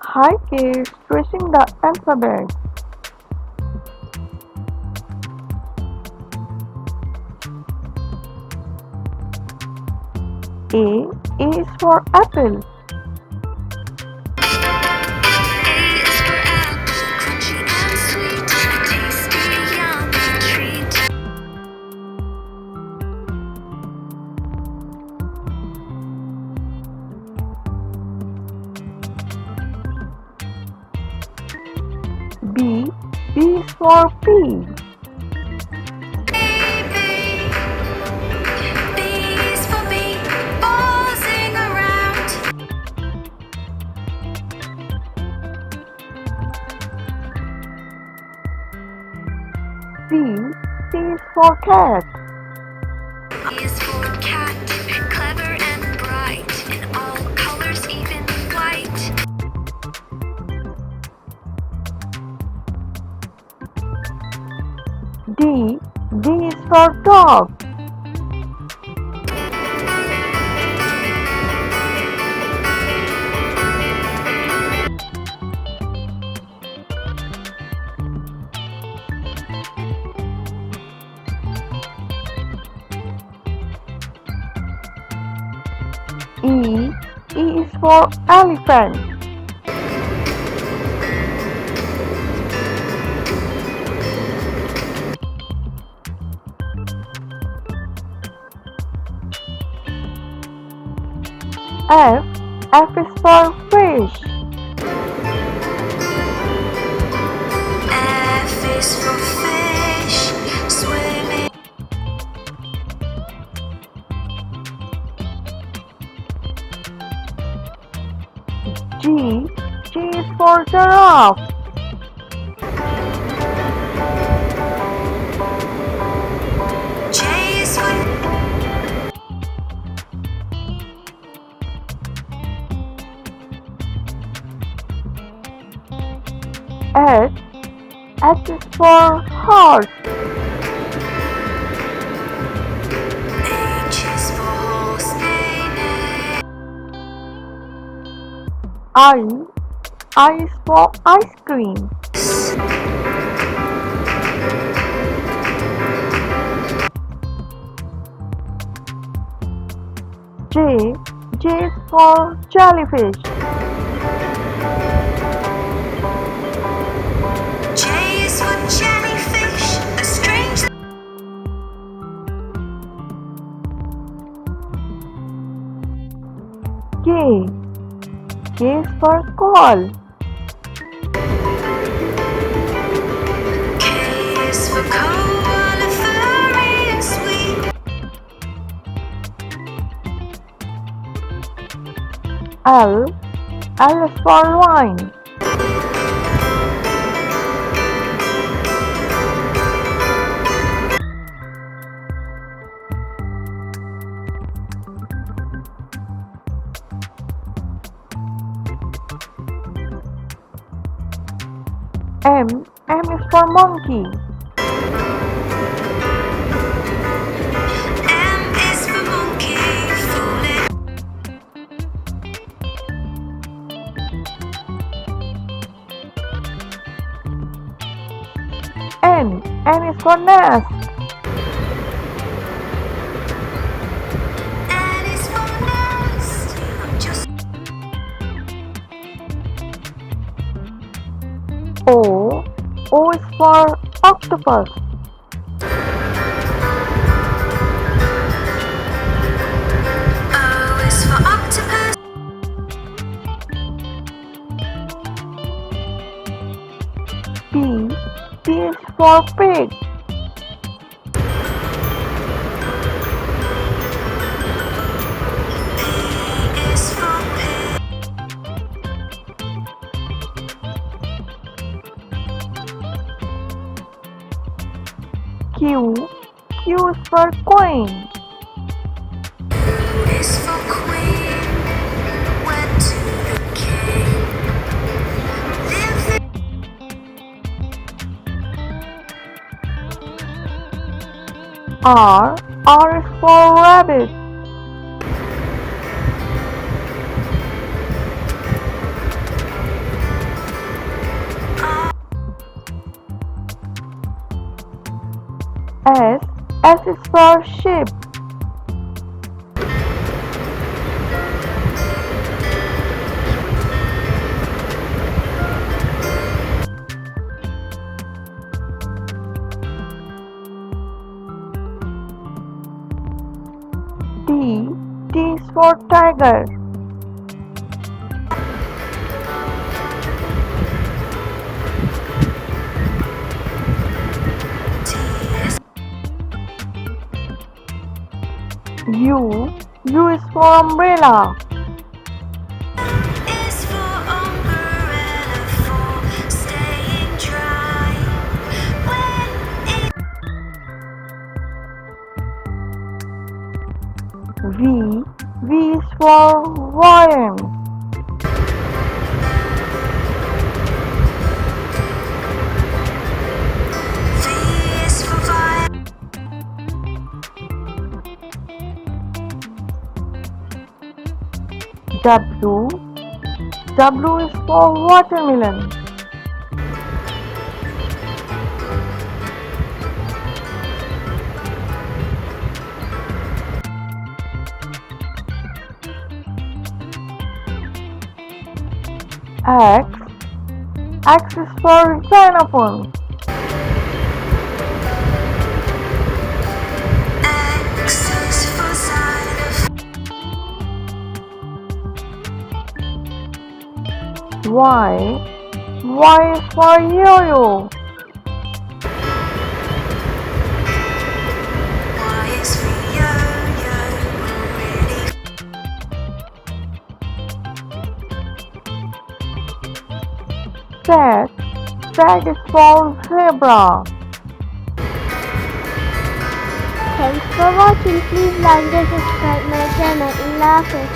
Hi kids, tracing the alphabet. A. A is for apple. A is for apple, crunchy and sweet, a tasty, yummy treat. B. B is for pea. B is for bee, buzzing around. C. C is for cat. C is for cat, clever and bright, in all colors, even white. D. D is for dog. E. E is for elephant. F. F is for fish. F is for fish, swimming. G. G is for giraffe. J is for H. H is for horse. H is for horse, neigh, neigh. I. I is for ice cream. J. J is for jellyfish. J is for jellyfish, a strange. K. K is for call. K is for koala, furry and sweet. L. L is for line. M. M is for monkey. M is for monkey, fooling. N. N is for nest. N is for nest, not just. O. O is for octopus. O is for octopus. P. P is for pig. P is for pig. Q. Q is for queen. Is for queen. Went to the king. Live R. R is for rabbit. S. S is for sheep. T. T is for tiger. T is U. U is for umbrella. for umbrella for staying dry. When V. V is for volume. V is for violet. W. W is for watermelon. X. X is for xylophone. X is for xylophone. Y. Y is for yo-yo. Y is for yo-yo. Really Z. Z is for zebra. Thanks for watching. Please like and subscribe my channel. Allah Hafiz.